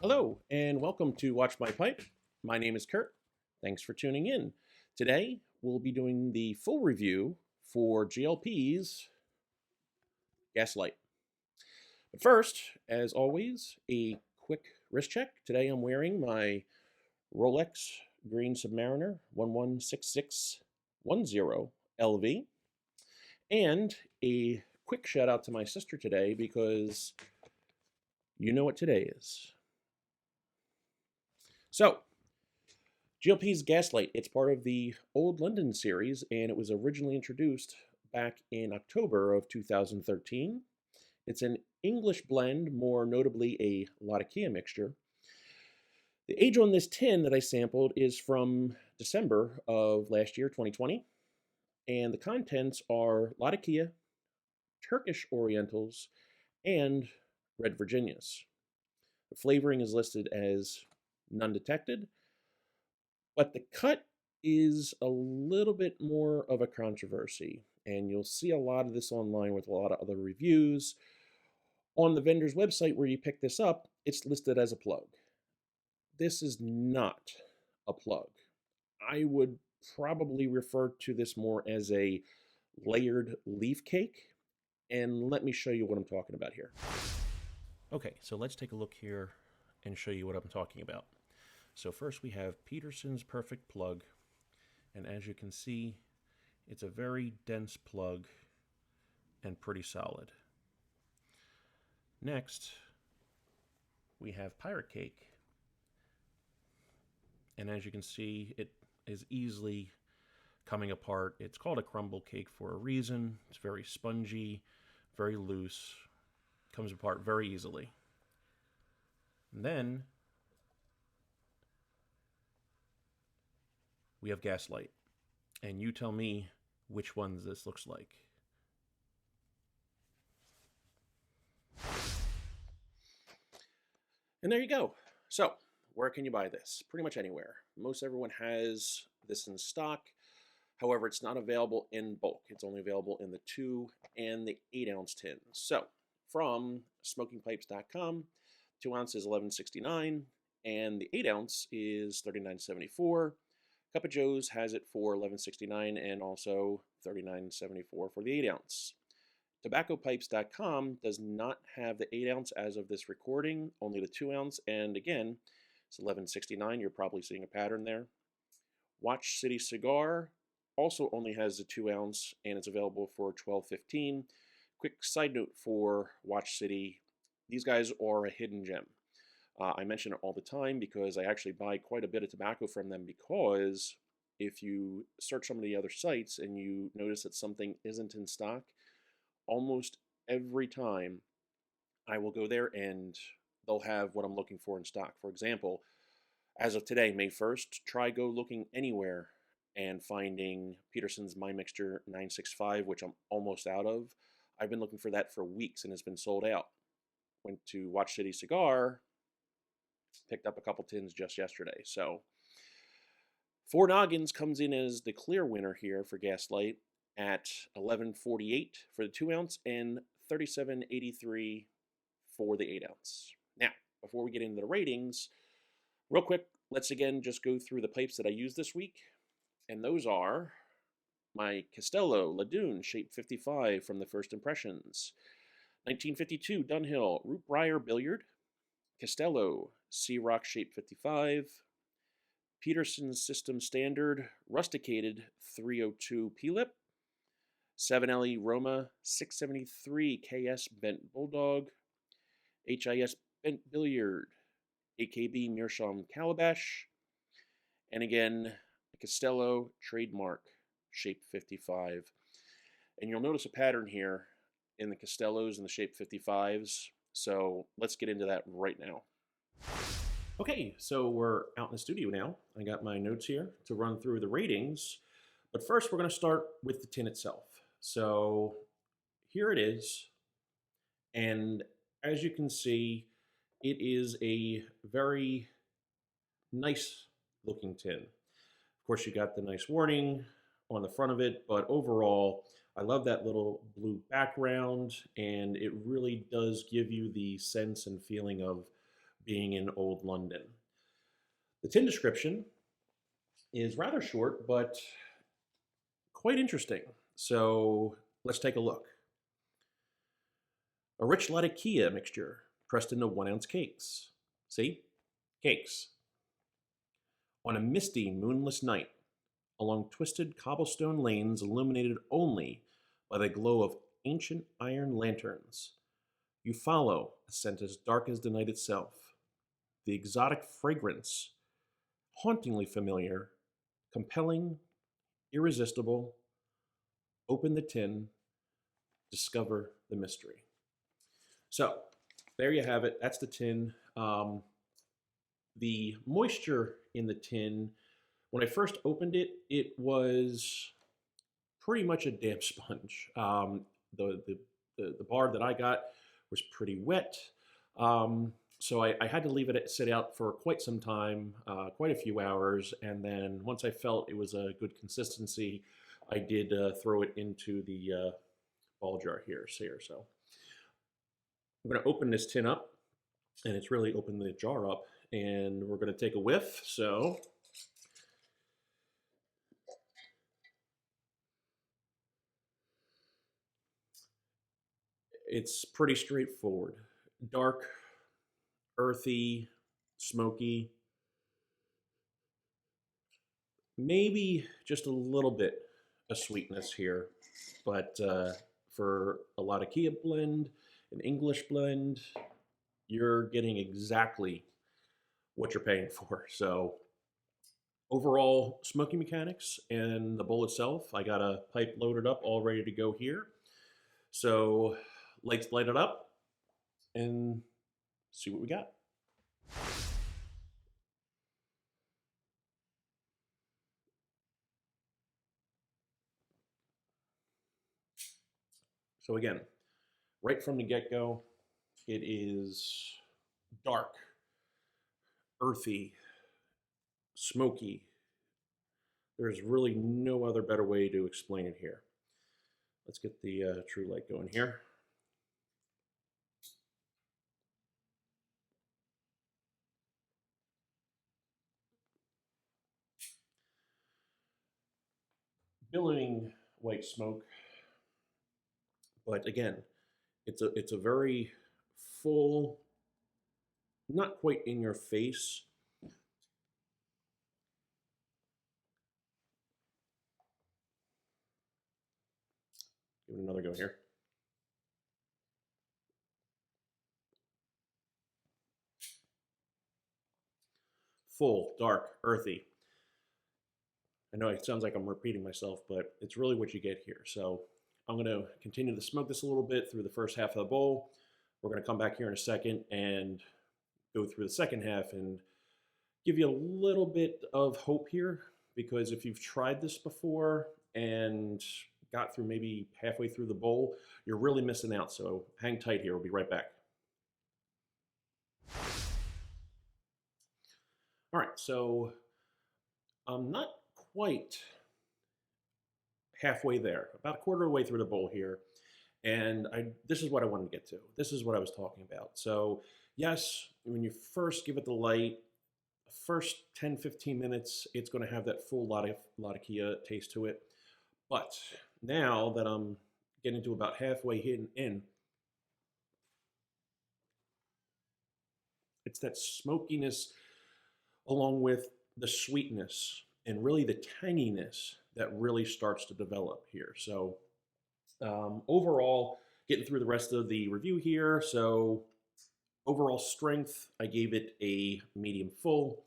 Hello, and welcome to Watch My Pipe. My name is Kurt. Thanks for tuning in. Today, we'll be doing the full review for GLP's Gaslight. But first, as always, a quick wrist check. Today, I'm wearing my Rolex Green Submariner 116610 LV. And a quick shout out to my sister today because you know what today is. So, GLP's Gaslight, it's part of the Old London series, and it was originally introduced back in October of 2013. It's an English blend, more notably a Latakia mixture. The age on this tin that I sampled is from December of last year, 2020, and the contents are Latakia, Turkish Orientals, and Red Virginias. The flavoring is listed as none detected, but the cut is a little bit more of a controversy, and you'll see a lot of this online with a lot of other reviews. On the vendor's website where you pick this up, it's listed as a plug. This is not a plug. I would probably refer to this more as a layered leaf cake, and let me show you what I'm talking about here. Okay, so let's take a look here and show you what I'm talking about. So first we have Peterson's Perfect Plug, and as you can see, it's a very dense plug and pretty solid. Next, we have Pirate Cake, and as you can see, it is easily coming apart. It's called a crumble cake for a reason. It's very spongy, very loose, comes apart very easily. And then we have Gaslight, and you tell me which ones this looks like. And there you go. So, where can you buy this? Pretty much anywhere. Most everyone has this in stock. However, it's not available in bulk. It's only available in the 2 and the 8-ounce tins. So, from smokingpipes.com, 2 ounce is $11.69, and the 8 ounce is $39.74. Cup of Joe's has it for $11.69 and also $39.74 for the 8 ounce. TobaccoPipes.com does not have the 8 ounce as of this recording, only the 2 ounce, and again, it's $11.69. You're probably seeing a pattern there. Watch City Cigar also only has the 2 ounce and it's available for $12.15. Quick side note for Watch City, these guys are a hidden gem. I mention it all the time because I actually buy quite a bit of tobacco from them, because if you search some of the other sites and you notice that something isn't in stock, almost every time I will go there and they'll have what I'm looking for in stock. For example, as of today, May 1st, try go looking anywhere and finding Peterson's My Mixture 965, which I'm almost out of. I've been looking for that for weeks and it's been sold out. Went to Watch City Cigar, picked up a couple tins just yesterday. So 4 Noggins comes in as the clear winner here for Gaslight at $11.48 for the 2 ounce and $37.83 for the 8 ounce. Now, before we get into the ratings, real quick, let's again just go through the pipes that I used this week. And those are my Castello Ladune Shape 55 from the First Impressions, 1952 Dunhill Root Briar Billiard, Castello Sea Rock Shape 55, Peterson's System Standard Rusticated 302 P-Lip, 7LE Roma 673 KS Bent Bulldog, HIS Bent Billiard, AKB Meerschaum Calabash, and again, Castello Trademark Shape 55. And you'll notice a pattern here in the Castellos and the Shape 55s. So let's get into that right now. Okay, so we're out in the studio now. I got my notes here to run through the ratings. But first, we're going to start with the tin itself. So here it is. And as you can see, it is a very nice looking tin. Of course, you got the nice warning on the front of it, but overall, I love that little blue background, and it really does give you the sense and feeling of being in old London. The tin description is rather short, but quite interesting. So let's take a look. A rich latakia mixture pressed into 1-ounce cakes. See? Cakes. On a misty, moonless night, along twisted cobblestone lanes illuminated only by the glow of ancient iron lanterns, you follow a scent as dark as the night itself. The exotic fragrance, hauntingly familiar, compelling, irresistible. Open the tin, discover the mystery. So, there you have it. That's the tin. The moisture in the tin, when I first opened it, it was pretty much a damp sponge. The bar that I got was pretty wet. So I had to leave it sit out for quite some time, quite a few hours, and then once I felt it was a good consistency, I did throw it into the ball jar here. So I'm going to open this tin up, and it's really opened the jar up, and we're going to take a whiff. So it's pretty straightforward. Dark, earthy, smoky, maybe just a little bit of sweetness here, but for a latakia blend, an English blend, you're getting exactly what you're paying for. So overall smoking mechanics and the bowl itself, I got a pipe loaded up, all ready to go here. So let's light it up and see what we got. So again, right from the get-go, it is dark, earthy, smoky. There's really no other better way to explain it here. Let's get the true light going here. Billowing white smoke, but again, it's a very full, not quite in your face. Give it another go here. Full, dark, earthy. I know it sounds like I'm repeating myself, but it's really what you get here. So I'm going to continue to smoke this a little bit through the first half of the bowl. We're going to come back here in a second and go through the second half and give you a little bit of hope here, because if you've tried this before and got through maybe halfway through the bowl, you're really missing out. So hang tight here. We'll be right back. All right, so I'm not quite halfway there, about a quarter of the way through the bowl here. And this is what I wanted to get to. This is what I was talking about. So yes, when you first give it the light, first 10, 15 minutes, it's going to have that full latakia taste to it. But now that I'm getting to about halfway in, it's that smokiness along with the sweetness and really the tanginess that really starts to develop here. So overall, getting through the rest of the review here. So overall strength, I gave it a medium full.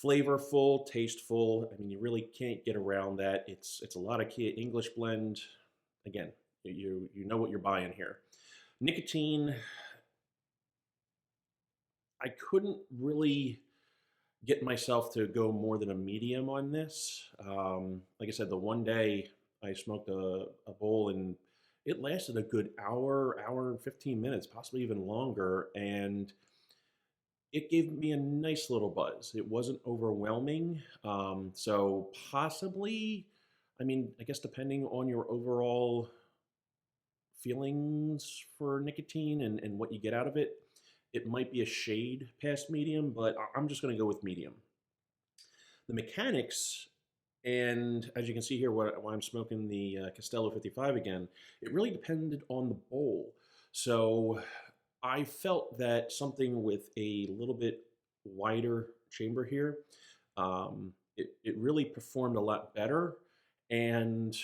Flavorful, tasteful. I mean, you really can't get around that. It's a latakia English blend. Again, you know what you're buying here. Nicotine, I couldn't really get myself to go more than a medium on this. Like I said, the one day I smoked a bowl and it lasted a good hour and 15 minutes, possibly even longer. And it gave me a nice little buzz. It wasn't overwhelming. So possibly, I mean, I guess depending on your overall feelings for nicotine and what you get out of it, it might be a shade past medium, but I'm just going to go with medium. The mechanics, and as you can see here, while I'm smoking the Castello 55 again, it really depended on the bowl. So I felt that something with a little bit wider chamber here, it really performed a lot better and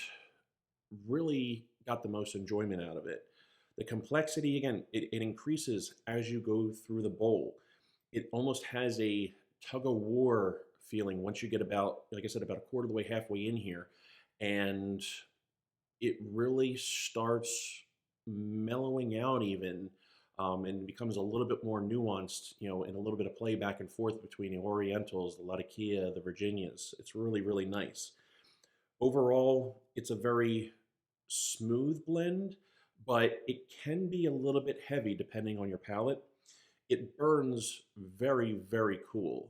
really got the most enjoyment out of it. The complexity, again, it increases as you go through the bowl. It almost has a tug of war feeling once you get about, like I said, about a quarter of the way, halfway in here. And it really starts mellowing out even, and becomes a little bit more nuanced, and a little bit of play back and forth between the Orientals, the Latakia, the Virginias. It's really, really nice. Overall, it's a very smooth blend, but it can be a little bit heavy depending on your palate. It burns very, very cool.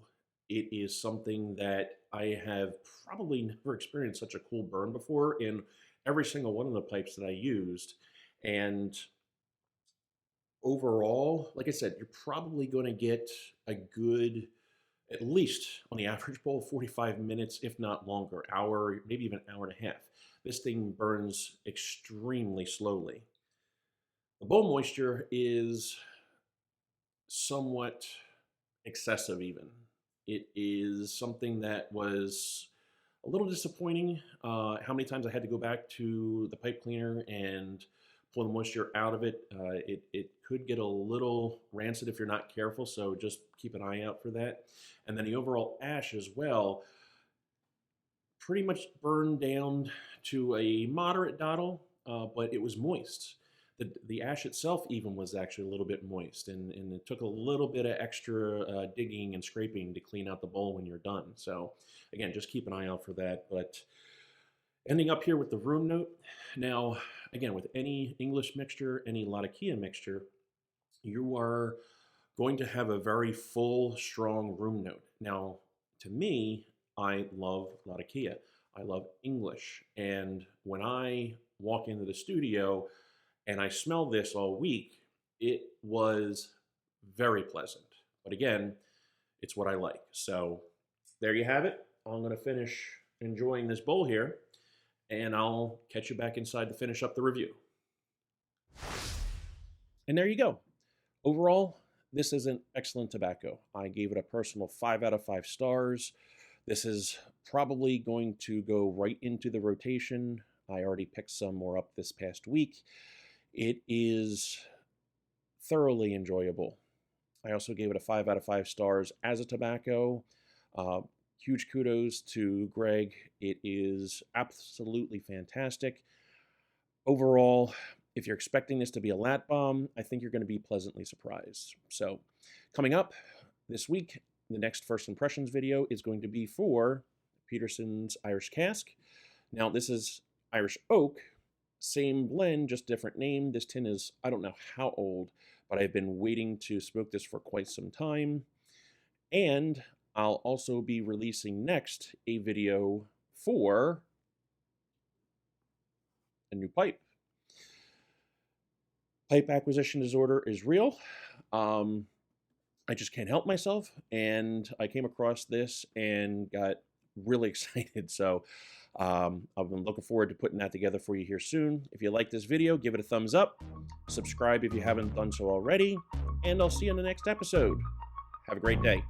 It is something that I have probably never experienced such a cool burn before in every single one of the pipes that I used. And overall, like I said, you're probably going to get a good, at least on the average bowl, 45 minutes, if not longer, hour, maybe even an hour and a half. This thing burns extremely slowly. The bowl moisture is somewhat excessive even. It is something that was a little disappointing. How many times I had to go back to the pipe cleaner and pull the moisture out of it. It could get a little rancid if you're not careful, so just keep an eye out for that. And then the overall ash as well, pretty much burned down to a moderate dottle, but it was moist. The ash itself even was actually a little bit moist, and it took a little bit of extra digging and scraping to clean out the bowl when you're done. So again, just keep an eye out for that. But ending up here with the room note. Now, again, with any English mixture, any Latakia mixture, you are going to have a very full, strong room note. Now, to me, I love Latakia. I love English. And when I walk into the studio and I smell this all week, it was very pleasant. But again, it's what I like. So there you have it. I'm going to finish enjoying this bowl here, and I'll catch you back inside to finish up the review. And there you go. Overall, this is an excellent tobacco. I gave it a personal 5 out of 5 stars. This is probably going to go right into the rotation. I already picked some more up this past week. It is thoroughly enjoyable. I also gave it a 5 out of 5 stars as a tobacco. Huge kudos to Greg. It is absolutely fantastic. Overall, if you're expecting this to be a lat bomb, I think you're going to be pleasantly surprised. So, coming up this week, the next first impressions video is going to be for Peterson's Irish Cask. Now, this is Irish Oak, same blend, just different name. This tin is, I don't know how old, but I've been waiting to smoke this for quite some time. And I'll also be releasing next a video for a new pipe. Pipe acquisition disorder is real. I just can't help myself, and I came across this and got really excited. So I've been looking forward to putting that together for you here soon. If you like this video, give it a thumbs up. Subscribe if you haven't done so already, and I'll see you in the next episode. Have a great day.